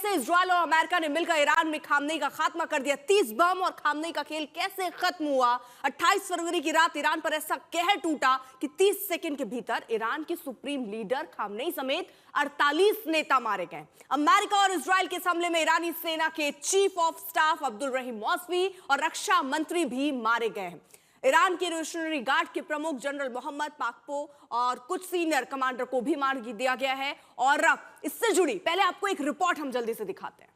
कैसे इजराइल और अमेरिका ने मिलकर ईरान में खामनेई का खात्मा कर दिया। 30 बम और खामनेई का खेल कैसे खत्म हुआ। 28 फरवरी की रात ईरान पर ऐसा कहर टूटा कि 30 सेकंड के भीतर ईरान के सुप्रीम लीडर खामनेई समेत 48 नेता मारे गए। अमेरिका और इजराइल के इस हमले में ईरानी सेना के chief of staff Abdul Rahim Mousavi और रक्षा मंत्री भी मारे गए हैं। ईरान के रेवोल्यूशनरी गार्ड के प्रमुख जनरल मोहम्मद पाकपो और कुछ सीनियर कमांडर को भी मार दिया गया है। और इससे जुड़ी पहले आपको एक रिपोर्ट हम जल्दी से दिखाते हैं।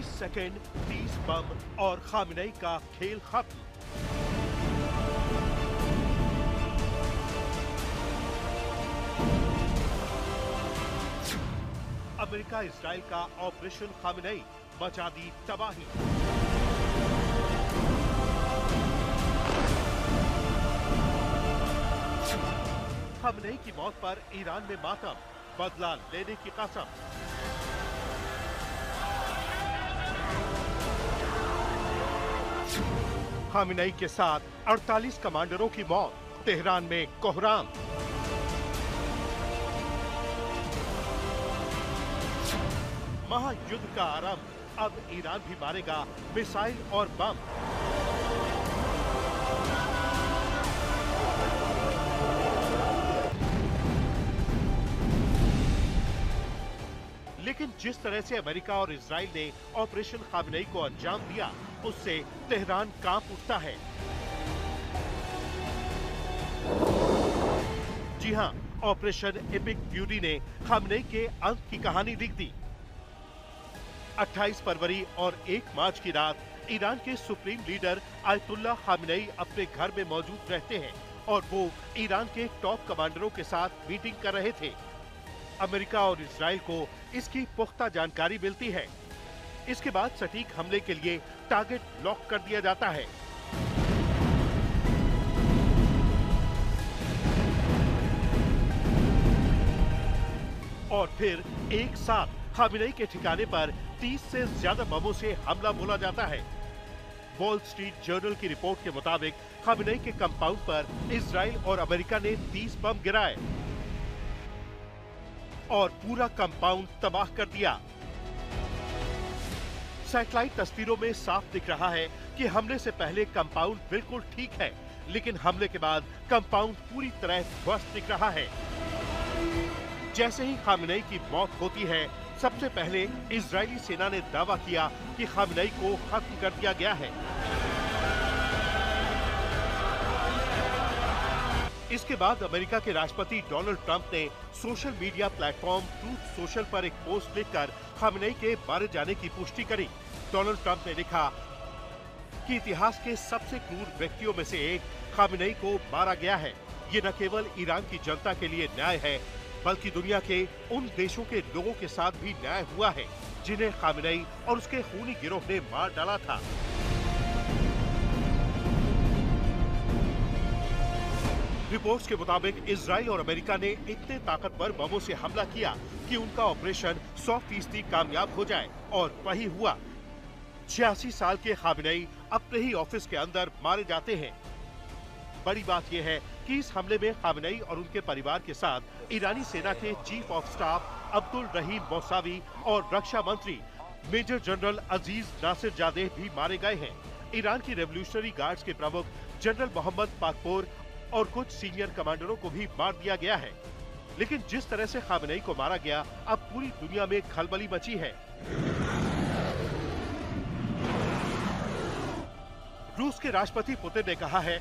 सेकेंड, 30 बम और खामनेई का खेल खत्म। अमेरिका इजराइल का ऑपरेशन खामनेई मचा दी तबाही। खामनेई की मौत पर ईरान में मातम, बदला लेने की कसम। खामनेई के साथ 48 कमांडरों की मौत, तेहरान में कोहराम। महायुद्ध का आरंभ, अब ईरान भी मारेगा मिसाइल और बम। लेकिन जिस तरह से अमेरिका और इजराइल ने ऑपरेशन खामनेई को अंजाम दिया, उससे तेहरान कांप उठता है। जी हां, ऑपरेशन एपिक फ्यूरी ने खामनेई के अंत की कहानी लिख दी। 28 फरवरी और 1 मार्च की रात ईरान के सुप्रीम लीडर आयतुल्ला खामनेई अपने घर में मौजूद रहते हैं और वो ईरान के टॉप कमांडरों के साथ मीटिंग कर रहे थे। अमेरिका और इजराइल को इसकी पुख्ता जानकारी मिलती है। इसके बाद सटीक हमले के लिए टारगेट लॉक कर दिया जाता है। और फिर एक साथ खामनेई के ठिकाने पर 30 से ज्यादा बमों से हमला बोला जाता है। वॉल स्ट्रीट जर्नल की रिपोर्ट के मुताबिक खामनेई के कंपाउंड पर इजराइल और अमेरिका ने 30 बम गिराए और पूरा कंपाउंड तबाह कर दिया। सैटेलाइट तस्वीरों में साफ दिख रहा है कि हमले से पहले कंपाउंड बिल्कुल ठीक है, लेकिन हमले के बाद कंपाउंड पूरी तरह ध्वस्त दिख रहा है। जैसे ही खामनेई की मौत होती है, सबसे पहले इजरायली सेना ने दावा किया कि खामनेई को खत्म कर दिया गया है। इसके बाद अमेरिका के राष्ट्रपति डोनाल्ड ट्रंप ने social media platform truth social पर एक पोस्ट लिखकर खामनेई के मारे जाने की पुष्टि करी। डोनाल्ड ट्रंप ने लिखा कि इतिहास के सबसे क्रूर व्यक्तियों में से एक खामनेई को मारा गया है। ये न केवल ईरान की जनता के लिए न्याय है, बल्कि दुनिया के उन देशों के लोगों के साथ भी न्याय हुआ है जिन्हें खामनेई और उसके खूनी गिरोह ने मार डाला था। रिपोर्ट्स के मुताबिक इजराइल और अमेरिका ने इतने ताकतवर बमों से हमला किया कि उनका ऑपरेशन 100% कामयाब हो जाए, और वही हुआ। 86 साल के खामनेई अपने ही ऑफिस के अंदर मारे जाते हैं। बड़ी बात यह है कि इस हमले में खामनेई और उनके परिवार के साथ ईरानी सेना के चीफ ऑफ स्टाफ अब्दुल रहीम मौसावी और रक्षा मंत्री मेजर जनरल अजीज नासिर जादेह भी मारे गए हैं। ईरान की रेवोल्यूशनरी गार्ड्स के प्रमुख जनरल मोहम्मद पाकपोर और कुछ सीनियर कमांडरों को भी मार दिया गया है। लेकिन जिस तरह से खामनेई को मारा गया, अब पूरी दुनिया में खलबली मची है। रूस के राष्ट्रपति पुतिन ने कहा है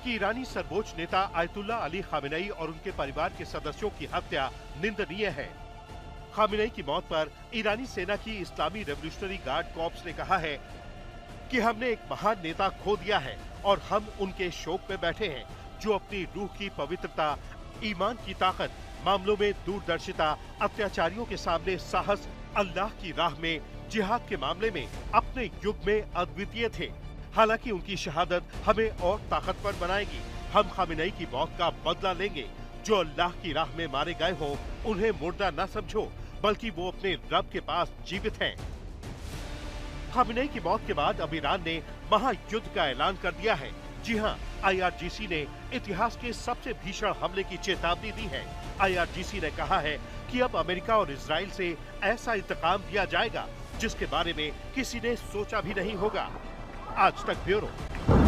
कि ईरानी सर्वोच्च नेता आयतुल्ला अली खामनेई और उनके परिवार के सदस्यों की हत्या निंदनीय है। खामनेई की मौत पर ईरानी सेना की इस्लामी रेवोल्यूशनरी गार्ड कॉर्प्स ने कहा है कि हमने एक महान नेता खो दिया है और हम उनके शोक में बैठे हैं, जो अपनी रूह की पवित्रता, ईमान की ताकत, मामलों में दूरदर्शिता, अत्याचारियों के सामने साहस, अल्लाह की राह में जिहाद के मामले में अपने युग में अद्वितीय थे। हालांकि उनकी शहादत हमें और ताकतवर बनाएगी। हम खामनेई की मौत का बदला लेंगे। जो अल्लाह की राह में मारे गए हो उन्हें मुर्दा न समझो, बल्कि वो अपने रब के पास जीवित हैं। खामेनेई की मौत के बाद अब ईरान ने महायुद्ध का ऐलान कर दिया है। जी हां, IRGC ने इतिहास के सबसे भीषण हमले की चेतावनी दी है। IRGC ने कहा है कि अब अमेरिका और इजराइल से ऐसा इंतकाम दिया जाएगा जिसके बारे में किसी ने सोचा भी नहीं होगा। आज तक ब्यूरो।